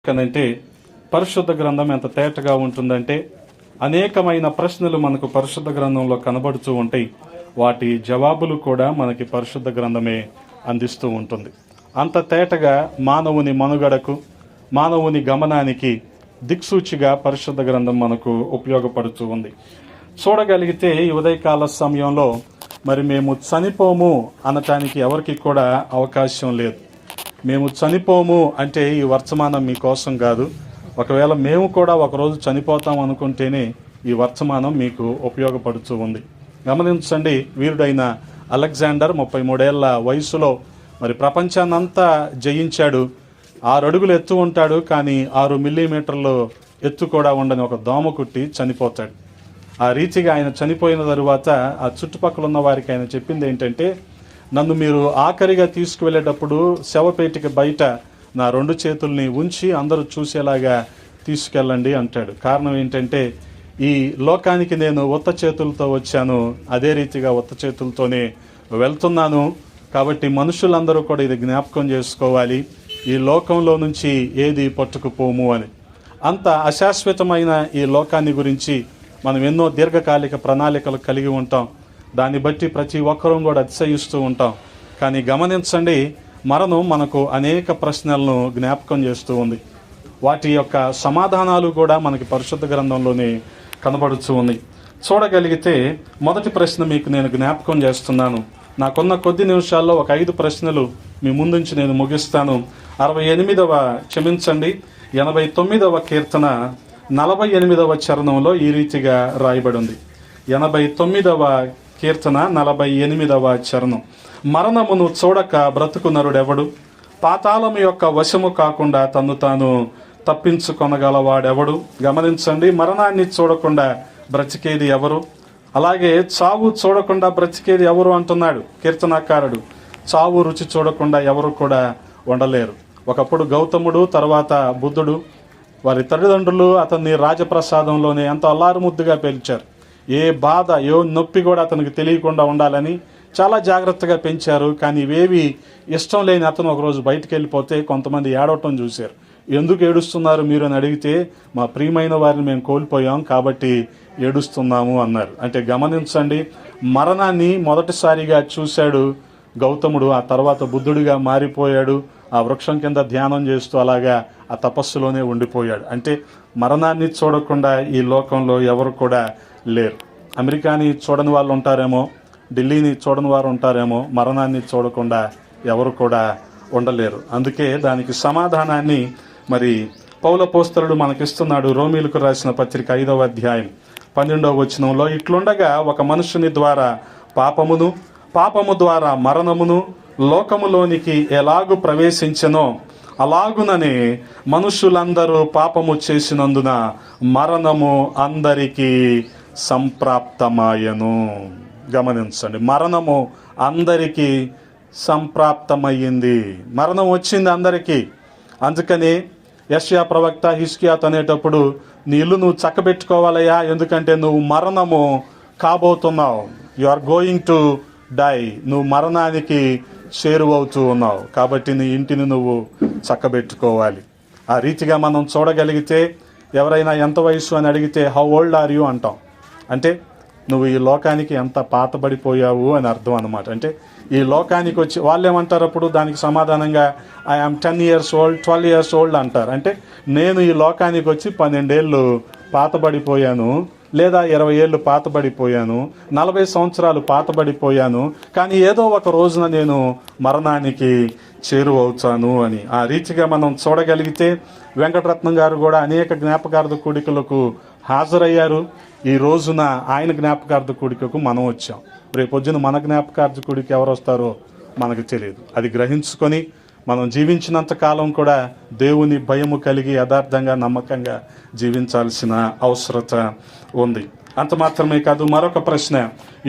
కనంటే పరిశుద్ధ గ్రంథం ఎంత తేటగా ఉంటుందంటే అనేకమైన ప్రశ్నలు మనకు పరిశుద్ధ గ్రంథంలో కనబడుతూ ఉంటాయి. వాటి జవాబులు కూడా మనకి పరిశుద్ధ గ్రంథమే అందిస్తూ ఉంటుంది. అంత తేటగా మానవుని మనుగడకు, మానవుని గమనానికి దిక్సూచిగా పరిశుద్ధ గ్రంథం మనకు ఉపయోగపడుతూ ఉంది. చూడగలిగితే ఈ ఉదయకాల సమయంలో మరి మేము చనిపోము అనటానికి ఎవరికి కూడా అవకాశం లేదు. మేము చనిపోము అంటే ఈ వర్తమానం మీకోసం కాదు. ఒకవేళ మేము కూడా ఒకరోజు చనిపోతాం అనుకుంటేనే ఈ వర్తమానం మీకు ఉపయోగపడుతూ ఉంది. గమనించండి, వీరుడైన అలెగ్జాండర్ 33 ఏళ్ల వయసులో మరి ప్రపంచాన్నంతా జయించాడు. 6 అడుగులు ఎత్తు ఉంటాడు, కానీ 6 మిల్లీమీటర్లు ఎత్తు కూడా ఉండని ఒక దోమ కుట్టి చనిపోతాడు. ఆ రీతిగా ఆయన చనిపోయిన తరువాత ఆ చుట్టుపక్కల ఉన్న వారికి ఆయన చెప్పింది ఏంటంటే, నన్ను మీరు ఆఖరిగా తీసుకువెళ్ళేటప్పుడు శవపేటికి బయట నా 2 చేతుల్ని ఉంచి అందరూ చూసేలాగా తీసుకెళ్ళండి అంటాడు. కారణం ఏంటంటే, ఈ లోకానికి నేను ఉత్త చేతులతో వచ్చాను, అదే రీతిగా ఉత్త చేతులతోనే వెళ్తున్నాను. కాబట్టి మనుషులందరూ కూడా ఇది జ్ఞాపకం చేసుకోవాలి, ఈ లోకంలో నుంచి ఏది పట్టుకుపోము అని. అంత అశాశ్వతమైన ఈ లోకాన్ని గురించి మనం ఎన్నో దీర్ఘకాలిక ప్రణాళికలు కలిగి ఉంటాం. దాన్ని బట్టి ప్రతి ఒక్కరూ కూడా అతిశయిస్తూ ఉంటాం. కానీ గమనించండి, మరణం మనకు అనేక ప్రశ్నలను జ్ఞాపకం చేస్తూ ఉంది. వాటి యొక్క సమాధానాలు కూడా మనకి పరిశుద్ధ గ్రంథంలోనే కనబడుతూ ఉంది. చూడగలిగితే మొదటి ప్రశ్న మీకు నేను జ్ఞాపకం చేస్తున్నాను. నాకున్న కొద్ది నిమిషాల్లో ఒక 5 ప్రశ్నలు మీ ముందుంచి నేను ముగిస్తాను. 89వ కీర్తన 48వ చరణంలో ఈ రీతిగా రాయబడి ఉంది. 89వ కీర్తన 48వ చరణం. మరణమును చూడక బ్రతుకు నరుడెవడు? పాతాళము యొక్క వశము కాకుండా తన్ను తాను తప్పించుకొనగలవాడెవడు? గమనించండి, మరణాన్ని చూడకుండా బ్రతికేది ఎవరు? అలాగే చావు చూడకుండా బ్రతికేది ఎవరు అంటున్నాడు కీర్తనాకారుడు. చావు రుచి చూడకుండా ఎవరు కూడా ఉండలేరు. ఒకప్పుడు గౌతముడు, తర్వాత బుద్ధుడు, వారి తల్లిదండ్రులు అతన్ని రాజప్రసాదంలోనే ఎంతో అల్లారుముద్దుగా పెంచారు. ఏ బాధ, ఏ నొప్పి కూడా అతనికి తెలియకుండా ఉండాలని చాలా జాగ్రత్తగా పెంచారు. కానీ ఇవేవి ఇష్టం లేని అతను ఒకరోజు బయటికి వెళ్ళిపోతే కొంతమంది ఏడవటం చూశారు. ఎందుకు ఏడుస్తున్నారు మీరు అని అడిగితే, మా ప్రియమైన వారిని మేము కోల్పోయాం కాబట్టి ఏడుస్తున్నాము అన్నారు. అంటే గమనించండి, మరణాన్ని మొదటిసారిగా చూశాడు గౌతముడు, ఆ తర్వాత బుద్ధుడిగా మారిపోయాడు. ఆ వృక్షం కింద ధ్యానం చేస్తూ అలాగా ఆ తపస్సులోనే ఉండిపోయాడు. అంటే మరణాన్ని చూడకుండా ఈ లోకంలో ఎవరు కూడా లేరు. అమెరికాని చూడని వాళ్ళు ఉంటారేమో, ఢిల్లీని చూడని వారు ఉంటారేమో, మరణాన్ని చూడకుండా ఎవరు కూడా ఉండలేరు. అందుకే దానికి సమాధానాన్ని మరి పౌలపోస్తలుడు మనకిస్తున్నాడు. రోమీలకు రాసిన పత్రిక 5వ అధ్యాయం 12వ వచనంలో, ఇట్లుండగా ఒక మనుషుని ద్వారా పాపము ద్వారా మరణమును లోకములోనికి ఎలాగు ప్రవేశించెనో అలాగుననే మనుషులందరూ పాపము చేసినందున మరణము అందరికీ సంప్రాప్తమాయను. గమనించండి, మరణము అందరికీ సంప్రాప్తమయ్యింది. మరణం వచ్చింది అందరికీ. అందుకని యెషయా ప్రవక్త హిజ్కియాతో అనేటప్పుడు, నీ ఇల్లు నువ్వు చక్కబెట్టుకోవాలయ్యా, ఎందుకంటే నువ్వు మరణము కాబోతున్నావు. You are going to die. నువ్వు మరణానికి చేరువవుతూ ఉన్నావు, కాబట్టి నీ ఇంటిని నువ్వు చక్కబెట్టుకోవాలి. ఆ రీతిగా మనం చూడగలిగితే, ఎవరైనా ఎంత వయసు అని అడిగితే హౌ ఓల్డ్ ఆర్ యూ అంటాం. అంటే నువ్వు ఈ లోకానికి ఎంత పాతబడిపోయావు అని అర్థం అన్నమాట. అంటే ఈ లోకానికి వచ్చి వాళ్ళు ఏమంటారు అప్పుడు దానికి సమాధానంగా, I am 10 years old, 12 years old అంటారు. అంటే నేను ఈ లోకానికి వచ్చి 12 ఏళ్ళు పాతబడిపోయాను, లేదా 20 ఏళ్ళు పాతబడిపోయాను, 40 సంవత్సరాలు పాతబడిపోయాను, కానీ ఏదో ఒక రోజున నేను మరణానికి చేరువవుతాను అని. ఆ రీతిగా మనం చూడగలిగితే వెంకటరత్నం గారు కూడా అనేక జ్ఞాపకార్థ కూడికలకు హాజరయ్యారు. ఈ రోజున ఆయన జ్ఞాపకార్థ కూడికకు మనం వచ్చాం. రేపొద్దున మన జ్ఞాపకార్థ కూడికి ఎవరు వస్తారో మనకు తెలియదు. అది గ్రహించుకొని మనం జీవించినంత కాలం కూడా దేవుని భయము కలిగి యథార్థంగా నమ్మకంగా జీవించాల్సిన అవసరత ఉంది. అంత మాత్రమే కాదు, మరొక ప్రశ్న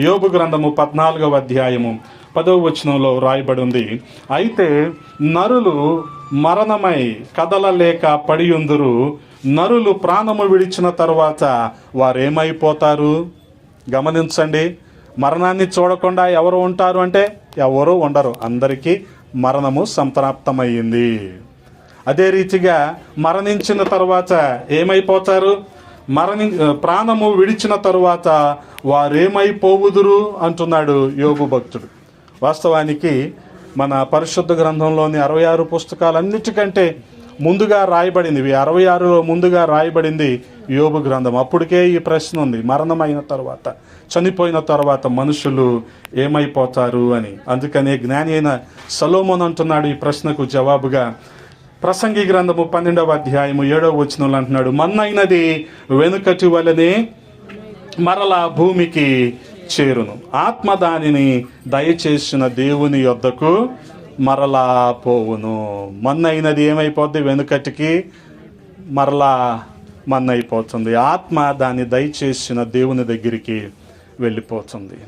యోబు గ్రంథము 14వ అధ్యాయము 10వ వచనంలో రాయబడి ఉంది. అయితే నరులు మరణమై కదలలేక పడియుందురు, నరులు ప్రాణము విడిచిన తరువాత వారేమైపోతారు? గమనించండి, మరణాన్ని చూడకుండా ఎవరు ఉంటారు అంటే ఎవరు ఉండరు. అందరికీ మరణము సంప్రాప్తమయ్యింది. అదే రీతిగా మరణించిన తర్వాత ఏమైపోతారు? ప్రాణము విడిచిన తరువాత వారేమైపోవుదురు అంటున్నాడు యోబు భక్తుడు. వాస్తవానికి మన పరిశుద్ధ గ్రంథంలోని 66 పుస్తకాలన్నిటికంటే ముందుగా రాయబడింది, 66లో ముందుగా రాయబడింది యోబు గ్రంథం. అప్పటికే ఈ ప్రశ్న ఉంది, మరణమైన తర్వాత, చనిపోయిన తర్వాత మనుషులు ఏమైపోతారు అని. అందుకనే జ్ఞాని అయిన సొలొమోను అంటున్నాడు ఈ ప్రశ్నకు జవాబుగా, ప్రసంగి గ్రంథము 12వ అధ్యాయము 7వ వచనంలో అంటున్నాడు, మన్నైనది వెనుకటి వలనే మరలా భూమికి చేరును, ఆత్మ దానిని దయచేసిన దేవుని యొద్దకు మరలా పోవును. మన్నైనది ఏమైపోద్ది? వెనుకటికి మరలా మన్నైపోతుంది. ఆత్మ దాన్ని దయచేసిన దేవుని దగ్గరికి వెళ్ళిపోతుంది.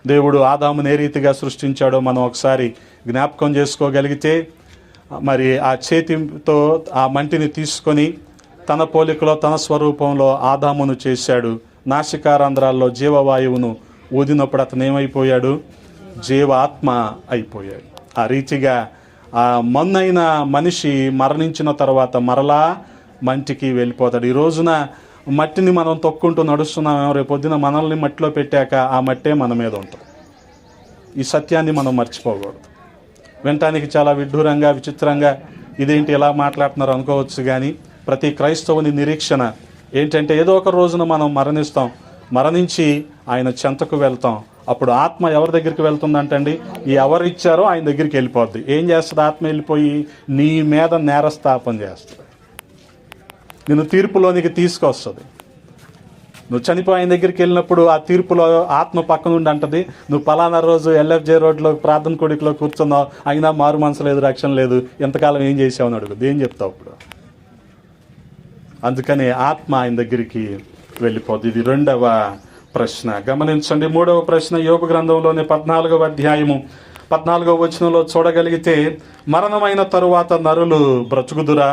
దేవుడు ఆదామును ఏ రీతిగా సృష్టించాడో మనం ఒకసారి జ్ఞాపకం చేసుకోగలిగితే, మరి ఆ చేతితో ఆ మంటిని తీసుకొని తన పోలికలో తన స్వరూపంలో ఆదామును చేశాడు. నాసికారంధ్రాల్లో జీవవాయువును ఊదినప్పుడు అతను ఏమైపోయాడు? జీవాత్మ అయిపోయాడు. ఆ రీతిగా ఆ మన్నైన మనిషి మరణించిన తర్వాత మరలా మంటికి వెళ్ళిపోతాడు. ఈ రోజున మట్టిని మనం తొక్కుంటూ నడుస్తున్నామేమో, రేపు పొద్దున మనల్ని మట్టిలో పెట్టాక ఆ మట్టే మన మీద ఉంటుంది. ఈ సత్యాన్ని మనం మర్చిపోకూడదు. వినటానికి చాలా విడ్డూరంగా, విచిత్రంగా, ఇదేంటి ఇలా మాట్లాడుతున్నారు అనుకోవచ్చు, కానీ ప్రతి క్రైస్తవుని నిరీక్షణ ఏంటంటే ఏదో ఒక రోజున మనం మరణిస్తాం, మరణించి ఆయన చెంతకు వెళ్తాం. అప్పుడు ఆత్మ ఎవరి దగ్గరికి వెళ్తుందంటండి? ఎవరు ఇచ్చారో ఆయన దగ్గరికి వెళ్ళిపోద్ది. ఏం చేస్తుంది ఆత్మ? వెళ్ళిపోయి నీ మీద నేరస్థాపన చేస్తుంది, నిన్ను తీర్పులోనికి తీసుకొస్తుంది. నువ్వు చనిపోయి ఆయన దగ్గరికి వెళ్ళినప్పుడు ఆ తీర్పులో ఆత్మ పక్క నుండి అంటది, నువ్వు పలానా రోజు LFJ రోడ్లో ప్రార్థన కొడుకులో కూర్చున్నావు, అయినా మారు మనసు లేదు, రక్షణ లేదు, ఎంతకాలం ఏం చేసావు అని అడుగుద్ది. ఏం చెప్తావు ఇప్పుడు? అందుకని ఆత్మ ఆయన దగ్గరికి వెళ్ళిపోద్ది. ఇది రెండవ ప్రశ్న. గమనించండి, మూడవ ప్రశ్న యోబు గ్రంథంలోని 14వ అధ్యాయము 14వ వచనంలో చూడగలిగితే, మరణమైన తరువాత నరులు బ్రతుకుదురా?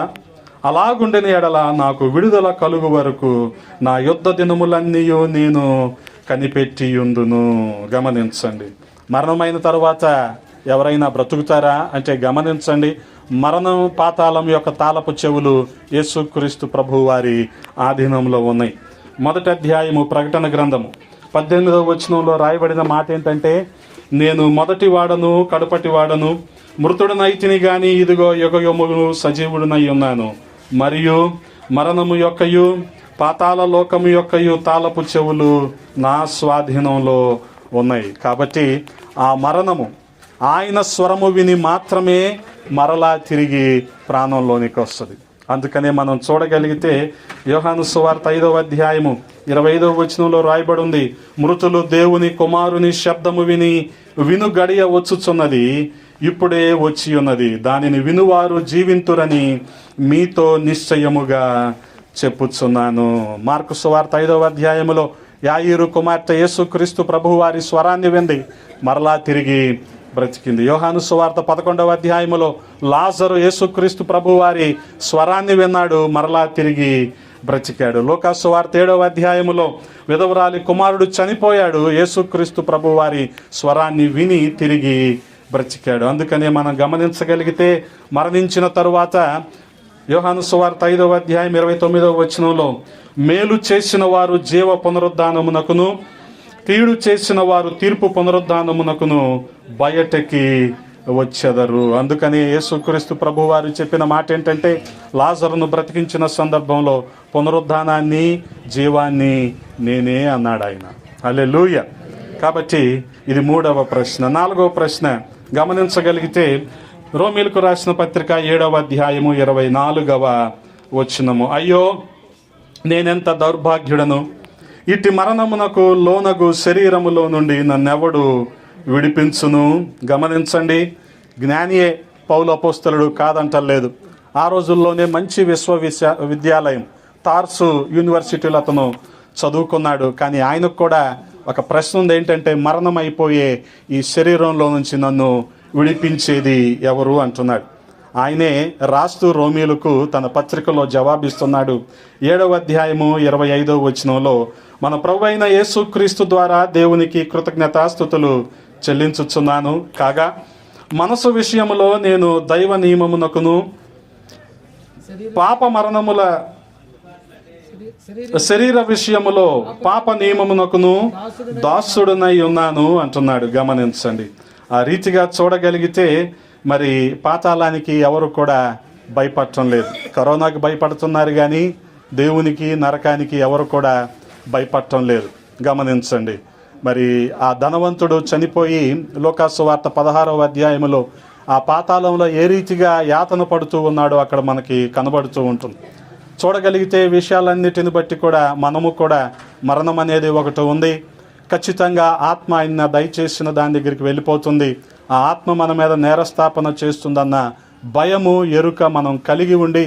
అలాగుండిన ఎడల నాకు విడుదల కలుగు వరకు నా యుద్ధ దినములన్నీ నేను కనిపెట్టియుందును. గమనించండి, మరణమైన తరువాత ఎవరైనా బ్రతుకుతారా అంటే గమనించండి, మరణం పాతాళం యొక్క తాళపు చెవులు యేసుక్రీస్తు ప్రభు వారి ఆధీనంలో ఉన్నాయి. మొదటి అధ్యాయము ప్రకటన గ్రంథము 18వ వచనంలో రాయబడిన మాట ఏంటంటే, నేను మొదటి వాడను కడపటి వాడను, మృతుడనైతిని గాని ఇదిగో యుగయుగములు సజీవుడినై ఉన్నాను, మరియు మరణము యొక్కయు పాతాళ లోకము యొక్కయు తాళపు చెవులు నా స్వాధీనంలో ఉన్నాయి. కాబట్టి ఆ మరణము ఆయన స్వరము విని మాత్రమే మరలా తిరిగి ప్రాణంలోనికి వస్తుంది. అందుకనే మనం చూడగలిగితే యోహాను సువార్త 5వ అధ్యాయము 25వ వచనంలో రాయబడి ఉంది, మృతులు దేవుని కుమారుని శబ్దము విని విను గడియ వచ్చుచున్నది, ఇప్పుడే వచ్చి ఉన్నది, దానిని వినువారు జీవింతురని మీతో నిశ్చయముగా చెప్పుచున్నాను. మార్కు సువార్త 5వ అధ్యాయములో యాయిరు కుమార్తె యేసుక్రీస్తు ప్రభువు వారి స్వరాన్ని వింది, మరలా తిరిగి బ్రతికింది. యోహాను సువార్త 11వ అధ్యాయములో లాజరు యేసుక్రీస్తు ప్రభు వారి స్వరాన్ని విన్నాడు, మరలా తిరిగి బ్రతికాడు. లూకా సువార్త 7వ అధ్యాయములో విధవరాలి కుమారుడు చనిపోయాడు, యేసుక్రీస్తు ప్రభు వారి స్వరాన్ని విని తిరిగి బ్రతికాడు. అందుకనే మనం గమనించగలిగితే మరణించిన తరువాత యోహాను సువార్త 5వ అధ్యాయం 29వ వచనంలో, మేలు చేసిన వారు జీవ పునరుద్ధానమునకును కీడు చేసిన వారు తీర్పు పునరుద్ధానమునకును బయటకి వచ్చెదరు. అందుకని యేసుక్రీస్తు ప్రభు వారు చెప్పిన మాట ఏంటంటే, లాజరును బ్రతికించిన సందర్భంలో పునరుద్ధానాన్ని జీవాన్ని నేనే అన్నాడు ఆయన. హల్లెలూయా. కాబట్టి ఇది మూడవ ప్రశ్న. నాలుగవ ప్రశ్న గమనించగలిగితే రోమీలకు రాసిన పత్రిక 7వ అధ్యాయము 24వ వచనము, అయ్యో నేనెంత దౌర్భాగ్యుడను, ఇటు మరణమునకు లోనగు శరీరములో నుండి నన్నెవడు విడిపించును. గమనించండి, జ్ఞానియే పౌలు అపోస్తలుడు, కాదంటలేదు. ఆ రోజుల్లోనే మంచి విశ్వవిద్యాలయం తార్సు యూనివర్సిటీలో అతను చదువుకున్నాడు. కానీ ఆయనకు కూడా ఒక ప్రశ్న ఉంది, ఏంటంటే మరణం అయిపోయే ఈ శరీరంలో నుంచి నన్ను విడిపించేది ఎవరు అంటున్నాడు. ఆయనే రాస్తూ రోమీలకు తన పత్రికలో జవాబిస్తున్నాడు. 7వ అధ్యాయము 25వ వచనంలో, మన ప్రభువైన యేసుక్రీస్తు ద్వారా దేవునికి కృతజ్ఞతాస్తుతులు చెల్లించుచున్నాను. కాగా మనసు విషయములో నేను దైవ నియమమునకును పాప మరణముల శరీర విషయములో పాప నియమమునకును దాసుడునై ఉన్నాను అంటున్నాడు. గమనించండి. ఆ రీతిగా చూడగలిగితే మరి పాతాళానికి ఎవరు కూడా భయపడటం లేదు. కరోనాకి భయపడుతున్నారు కానీ దేవునికి నరకానికి ఎవరు కూడా భయపడటం లేదు. గమనించండి. మరి ఆ ధనవంతుడు చనిపోయి లోకాసు వార్త 16వ అధ్యాయములో ఆ పాతాళంలో ఏ రీతిగా యాతన పడుతూ ఉన్నాడో అక్కడ మనకి కనబడుతూ ఉంటుంది. చూడగలిగితే విషయాలన్నిటిని బట్టి కూడా మనము కూడా మరణం అనేది ఒకటి ఉంది. ఖచ్చితంగా ఆత్మ ఆయన దయచేసిన దాని దగ్గరికి వెళ్ళిపోతుంది. ఆ ఆత్మ మన మీద నేరస్థాపన చేస్తుందన్న భయము ఎరుక మనం కలిగి ఉండి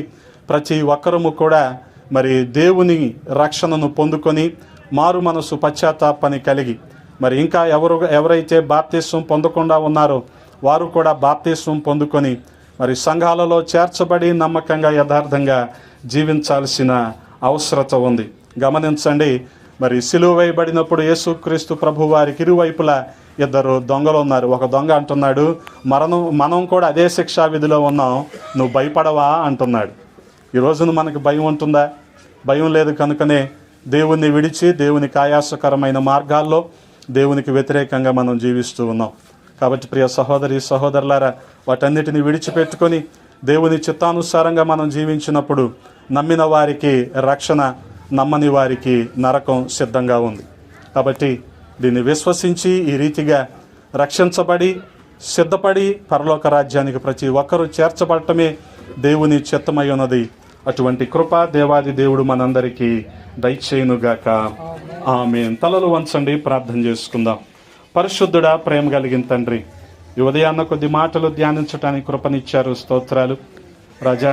ప్రతి ఒక్కరము కూడా మరి దేవుని రక్షణను పొందుకొని మారు మనసు పశ్చాత్తాపాన్ని కలిగి మరి ఇంకా ఎవరైతే బాప్తిస్వం పొందకుండా ఉన్నారో వారు కూడా బాప్తిస్వం పొందుకొని మరి సంఘాలలో చేర్చబడి నమ్మకంగా యథార్థంగా జీవించాల్సిన అవసరత ఉంది. గమనించండి. మరి సిలువ వేయబడినప్పుడు యేసుక్రీస్తు ప్రభు వారికి ఇరువైపులా ఇద్దరు దొంగలు ఉన్నారు. ఒక దొంగ అంటున్నాడు, మనం కూడా అదే శిక్షా విధిలో ఉన్నాం, నువ్వు భయపడవా అంటున్నాడు. ఈ రోజున మనకు భయం ఉంటుందా? భయం లేదు కనుకనే దేవుణ్ణి విడిచి దేవునికి ఆయాసకరమైన మార్గాల్లో దేవునికి వ్యతిరేకంగా మనం జీవిస్తూ ఉన్నాం. కాబట్టి ప్రియ సహోదరి సహోదరులారా, వాటన్నిటిని విడిచిపెట్టుకొని దేవుని చిత్తానుసారంగా మనం జీవించినప్పుడు నమ్మిన వారికి రక్షణ, నమ్మని వారికి నరకం సిద్ధంగా ఉంది. కాబట్టి దీన్ని విశ్వసించి ఈ రీతిగా రక్షించబడి సిద్ధపడి పరలోక రాజ్యానికి ప్రతి ఒక్కరూ చేర్చబడటమే దేవుని చిత్తమై ఉన్నది. అటువంటి కృప దేవాది దేవుడు మనందరికీ దయచేయునుగాక. ఆమేన్. తలలు వంచండి, ప్రార్థన చేసుకుందాం. పరిశుద్ధుడా, ప్రేమ కలిగిన తండ్రి, ఈ ఉదయాన్న కొద్ది మాటలు ధ్యానించడానికి కృపనిచ్చారు. స్తోత్రాలు రాజా.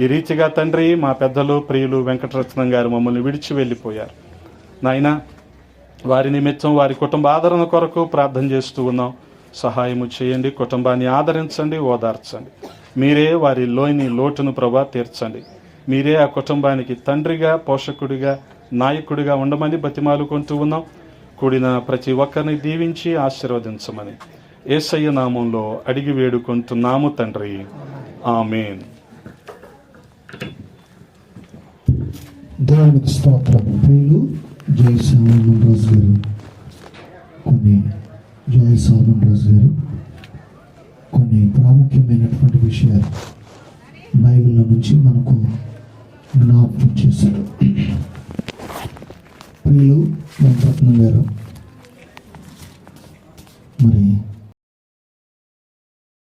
ఈ రీతిగా తండ్రి మా పెద్దలు ప్రియులు వెంకటరత్నం గారు మమ్మల్ని విడిచి వెళ్ళిపోయారు నాయన. వారి నిమిత్తం వారి కుటుంబ ఆదరణ కొరకు ప్రార్థన చేస్తూ ఉన్నాం. సహాయము చేయండి, కుటుంబాన్ని ఆదరించండి, ఓదార్చండి. మీరే వారి లోటును ప్రభా తీర్చండి. మీరే ఆ కుటుంబానికి తండ్రిగా, పోషకుడిగా, నాయకుడిగా ఉండమని బతిమాలుకుంటూ ఉన్నాం. కూడిన ప్రతి ఒక్కరిని దీవించి ఆశీర్వదించమని యేసయ్య నామంలో అడిగి వేడుకుంటున్నాము తండ్రి. ఆమేన్. దేవునికి స్తోత్రం. ప్రియులు జై సామన్ రాజు గారు కొన్ని ప్రాముఖ్యమైనటువంటి విషయాలు బైబిల్లో నుంచి మనకు జ్ఞాపకం చేశారు. ప్రియులు వెంకటరత్నం గారు మరి